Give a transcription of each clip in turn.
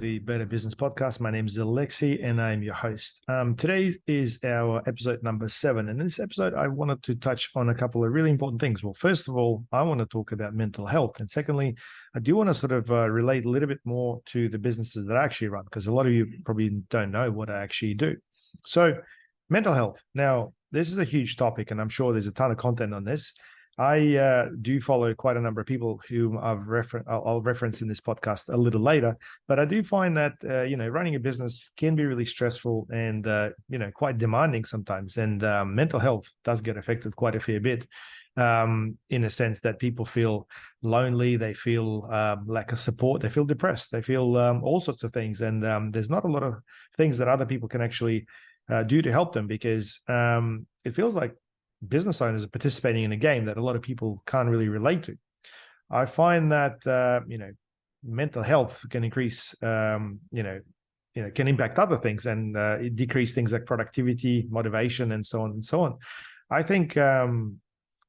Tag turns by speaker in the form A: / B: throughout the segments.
A: the Better Business Podcast. My name is Alexei and I'm your host. Today is our episode number 7. And in this episode, I wanted to touch on a couple of really important things. Well, first of all, I want to talk about mental health. And secondly, I do want to sort of relate a little bit more to the businesses that I actually run, because a lot of you probably don't know what I actually do. So mental health. Now, this is a huge topic, and I'm sure there's a ton of content on this. I do follow quite a number of people whom I'll reference in this podcast a little later, but I do find that running a business can be really stressful and quite demanding sometimes, and mental health does get affected quite a fair bit, in a sense that people feel lonely, they feel lack of support, they feel depressed, they feel all sorts of things, and there's not a lot of things that other people can actually do to help them, because it feels like business owners are participating in a game that a lot of people can't really relate to. I find that mental health can increase, can impact other things, and it decrease things like productivity, motivation, and so on and so on. I think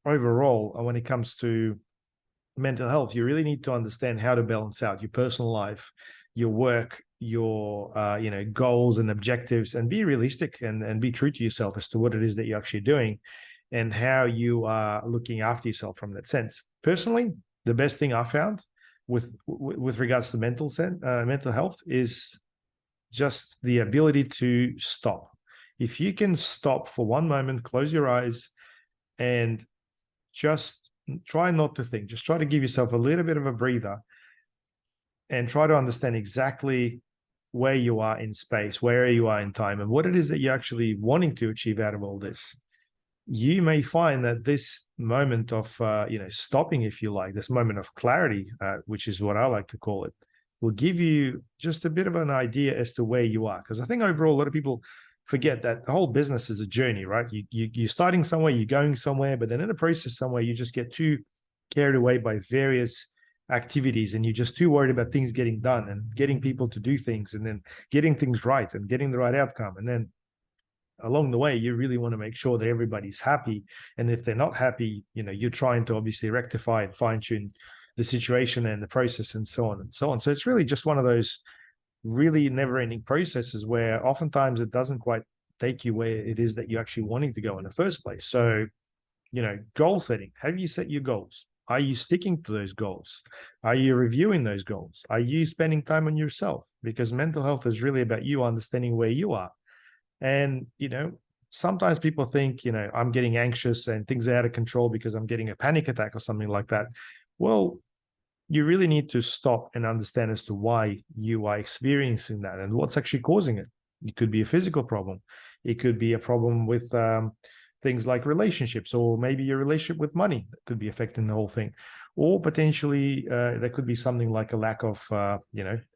A: overall, when it comes to mental health, you really need to understand how to balance out your personal life, your work, your goals and objectives, and be realistic and be true to yourself as to what it is that you're actually doing and how you are looking after yourself from that sense. Personally, the best thing I found with regards to mental health is just the ability to stop. If you can stop for one moment, close your eyes, and just try not to think, just try to give yourself a little bit of a breather and try to understand exactly where you are in space, where you are in time, and what it is that you're actually wanting to achieve out of all this. You may find that this moment of stopping, if you like, this moment of clarity, which is what I like to call it, will give you just a bit of an idea as to where you are. Because I think overall, a lot of people forget that the whole business is a journey, right? You're starting somewhere, you're going somewhere, but then in the process somewhere, you just get too carried away by various activities, and you're just too worried about things getting done and getting people to do things, and then getting things right and getting the right outcome. And then along the way, you really want to make sure that everybody's happy. And if they're not happy, you're trying to obviously rectify and fine tune the situation and the process and so on and so on. So it's really just one of those really never ending processes where oftentimes it doesn't quite take you where it is that you're actually wanting to go in the first place. So, goal setting. Have you set your goals? Are you sticking to those goals? Are you reviewing those goals? Are you spending time on yourself? Because mental health is really about you understanding where you are. And, sometimes people think, I'm getting anxious and things are out of control because I'm getting a panic attack or something like that. Well, you really need to stop and understand as to why you are experiencing that and what's actually causing it. It could be a physical problem. It could be a problem with things like relationships, or maybe your relationship with money that could be affecting the whole thing. Or potentially there could be something like a lack of,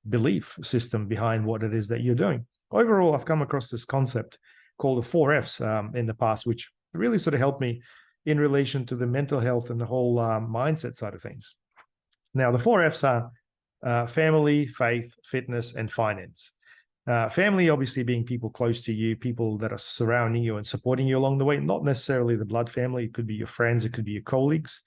A: belief system behind what it is that you're doing. Overall, I've come across this concept called the 4Fs in the past, which really sort of helped me in relation to the mental health and the whole mindset side of things. Now, the 4Fs are family, faith, fitness, and finance. Family, obviously, being people close to you, people that are surrounding you and supporting you along the way, not necessarily the blood family. It could be your friends, it could be your colleagues.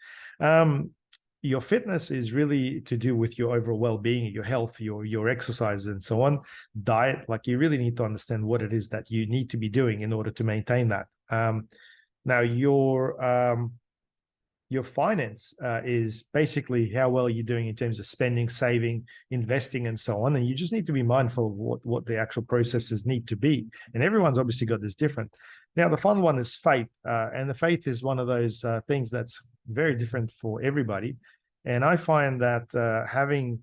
A: Your fitness is really to do with your overall well-being, your health, your exercise, and so on. Diet, like you really need to understand what it is that you need to be doing in order to maintain that. Now, your finance is basically how well you're doing in terms of spending, saving, investing, and so on. And you just need to be mindful of what the actual processes need to be. And everyone's obviously got this different. Now, the fun one is faith. And the faith is one of those things that's very different for everybody. And I find that having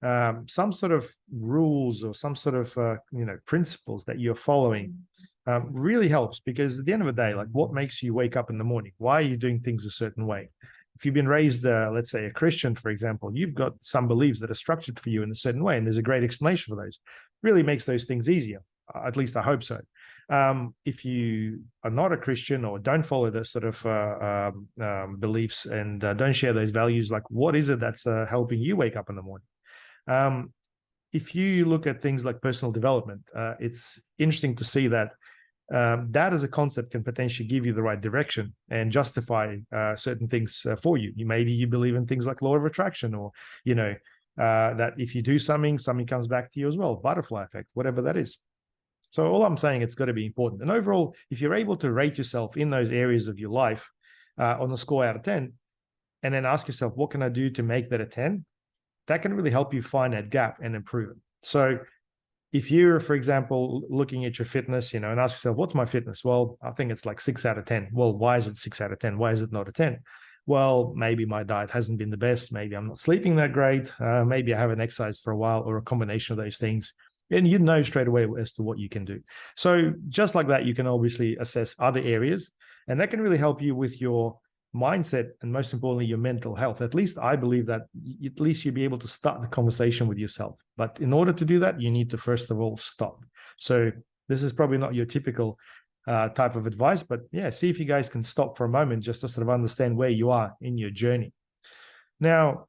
A: some sort of rules or some sort of principles that you're following really helps, because at the end of the day, like, what makes you wake up in the morning? Why are you doing things a certain way? If you've been raised, let's say, a Christian, for example, you've got some beliefs that are structured for you in a certain way, and there's a great explanation for those. Really makes those things easier. At least I hope so. If you are not a Christian or don't follow those sort of beliefs and don't share those values, like, what is it that's helping you wake up in the morning? If you look at things like personal development, it's interesting to see that that as a concept can potentially give you the right direction and justify certain things for you. Maybe you believe in things like law of attraction, or that if you do something, something comes back to you as well. Butterfly effect, whatever that is. So all I'm saying, it's got to be important. And overall, if you're able to rate yourself in those areas of your life on a score out of 10, and then ask yourself, what can I do to make that a 10? That can really help you find that gap and improve it. So if you're, for example, looking at your fitness, and ask yourself, what's my fitness? Well, I think it's like 6 out of 10. Well, why is it 6 out of 10? Why is it not a 10? Well, maybe my diet hasn't been the best. Maybe I'm not sleeping that great. Maybe I haven't exercised for a while, or a combination of those things. And you know straight away as to what you can do. So just like that, you can obviously assess other areas, and that can really help you with your mindset, and most importantly, your mental health. At least I believe that at least you'll be able to start the conversation with yourself. But in order to do that, you need to first of all stop. So this is probably not your typical type of advice, but yeah, see if you guys can stop for a moment just to sort of understand where you are in your journey. Now,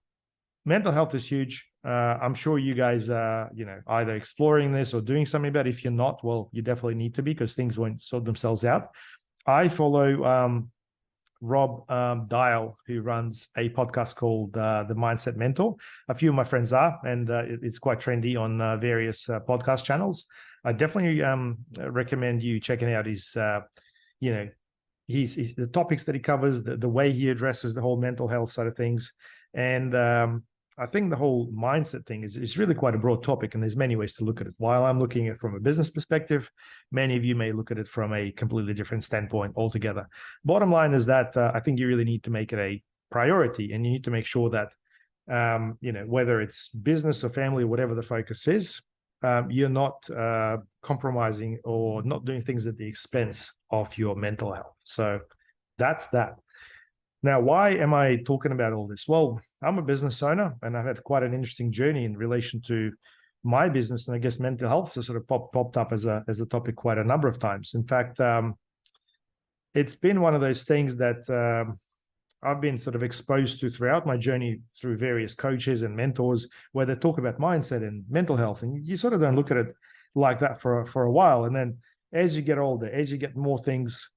A: mental health is huge. I'm sure you guys are, either exploring this or doing something about it. If you're not, well, you definitely need to be, because things won't sort themselves out. I follow Rob Dial, who runs a podcast called The Mindset Mentor. A few of my friends are, and it's quite trendy on various podcast channels. I definitely recommend you checking out his, the topics that he covers, the way he addresses the whole mental health side of things. And I think the whole mindset thing is really quite a broad topic, and there's many ways to look at it. While I'm looking at it from a business perspective, many of you may look at it from a completely different standpoint altogether. Bottom line is that I think you really need to make it a priority, and you need to make sure that, whether it's business or family, whatever the focus is, you're not compromising or not doing things at the expense of your mental health. So that's that. Now, why am I talking about all this? Well, I'm a business owner, and I've had quite an interesting journey in relation to my business, and I guess mental health has sort of popped up as a topic quite a number of times. In fact, it's been one of those things that I've been sort of exposed to throughout my journey through various coaches and mentors, where they talk about mindset and mental health, and you sort of don't look at it like that for a while. And then as you get older, as you get more things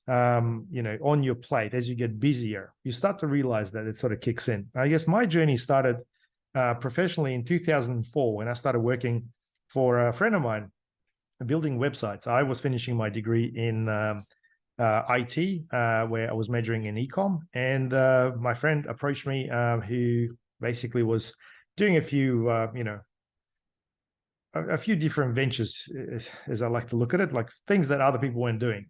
A: on your plate, as you get busier, you start to realize that it sort of kicks in. I guess my journey started professionally in 2004, when I started working for a friend of mine, building websites. I was finishing my degree in IT, where I was majoring in ecom, and my friend approached me, who basically was doing a few different ventures, as I like to look at it, like things that other people weren't doing.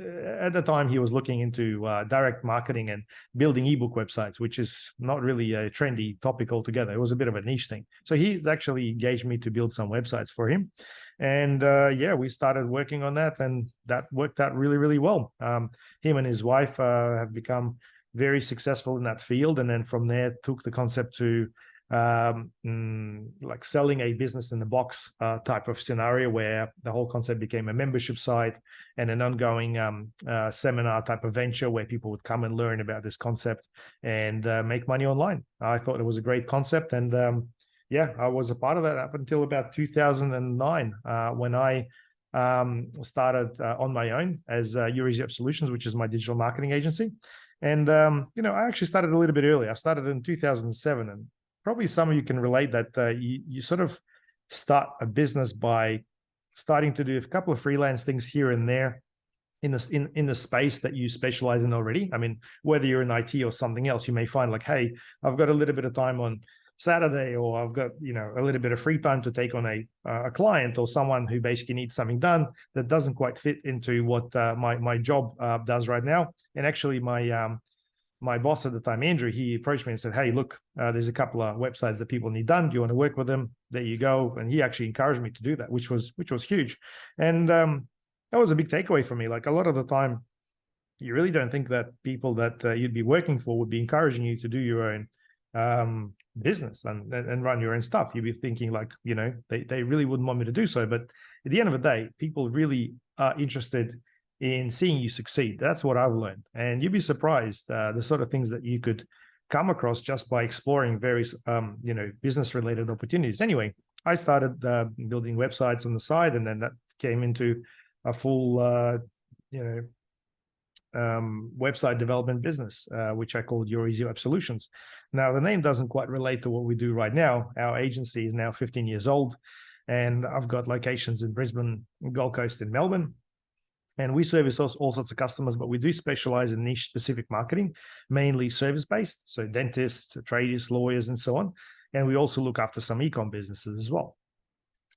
A: At the time, he was looking into direct marketing and building ebook websites, which is not really a trendy topic altogether. It was a bit of a niche thing. So he's actually engaged me to build some websites for him. And we started working on that, and that worked out really, really well. Him and his wife have become very successful in that field. And then from there, took the concept to like selling a business in the box type of scenario, where the whole concept became a membership site and an ongoing seminar type of venture, where people would come and learn about this concept and make money online. I thought it was a great concept, and I was a part of that up until about 2009, when I started on my own as Easy Up Solutions, which is my digital marketing agency. And I actually started a little bit early. I started in 2007, and probably some of you can relate that you sort of start a business by starting to do a couple of freelance things here and there in the space that you specialize in already. I mean, whether you're in IT or something else, you may find like, hey, I've got a little bit of time on Saturday, or I've got a little bit of free time to take on a client or someone who basically needs something done that doesn't quite fit into what my job does right now. And actually, my boss at the time, Andrew, he approached me and said, hey, look, there's a couple of websites that people need done. Do you want to work with them? There you go. And he actually encouraged me to do that, which was huge. And that was a big takeaway for me. Like, a lot of the time, you really don't think that people that you'd be working for would be encouraging you to do your own business and run your own stuff. You'd be thinking like, they really wouldn't want me to do so. But at the end of the day, people really are interested in seeing you succeed. That's what I've learned. And you'd be surprised the sort of things that you could come across just by exploring various, business related opportunities. Anyway, I started building websites on the side, and then that came into a full, website development business, which I called Your Easy Web Solutions. Now, the name doesn't quite relate to what we do right now. Our agency is now 15 years old, and I've got locations in Brisbane, Gold Coast, and Melbourne. And we service all sorts of customers, but we do specialize in niche specific marketing, mainly service-based, so dentists, tradies, lawyers, and so on. And we also look after some e-com businesses as well.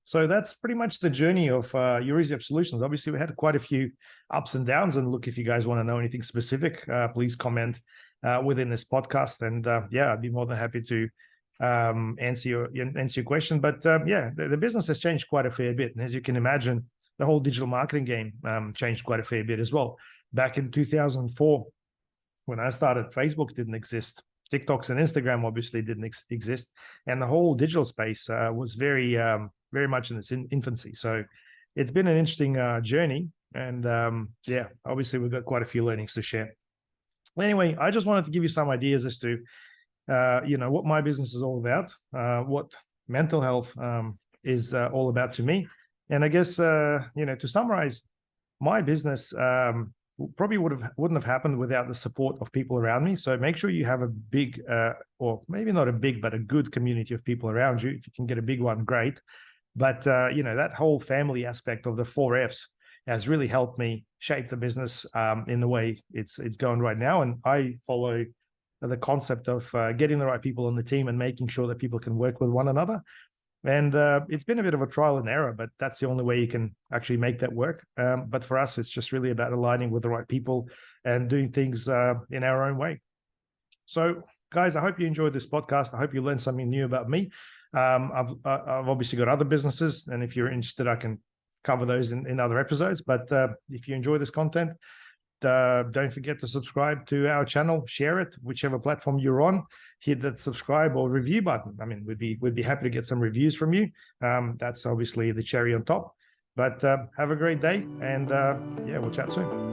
A: So that's pretty much the journey of Your Easy Web Solutions. Obviously, we had quite a few ups and downs. And look, if you guys want to know anything specific, please comment within this podcast. And I'd be more than happy to answer your question. But the business has changed quite a fair bit. And as you can imagine, the whole digital marketing game changed quite a fair bit as well. Back in 2004, when I started, Facebook didn't exist. TikToks and Instagram obviously didn't exist. And the whole digital space was very much in its infancy. So it's been an interesting journey. And obviously we've got quite a few learnings to share. Anyway, I just wanted to give you some ideas as to, what my business is all about, what mental health is all about to me. And I guess, to summarize, my business probably wouldn't have happened without the support of people around me. So make sure you have a big, or maybe not a big, but a good community of people around you. If you can get a big one, great. But, that whole family aspect of the 4Fs has really helped me shape the business in the way it's going right now. And I follow the concept of getting the right people on the team and making sure that people can work with one another. And it's been a bit of a trial and error, but that's the only way you can actually make that work. But for us, it's just really about aligning with the right people and doing things in our own way. So, guys, I hope you enjoyed this podcast. I hope you learned something new about me. I've obviously got other businesses, and if you're interested, I can cover those in other episodes. But if you enjoy this content, don't forget to subscribe to our channel, share it, whichever platform you're on, hit that subscribe or review button. I mean, we'd be happy to get some reviews from you. That's obviously the cherry on top. But have a great day, and we'll chat soon.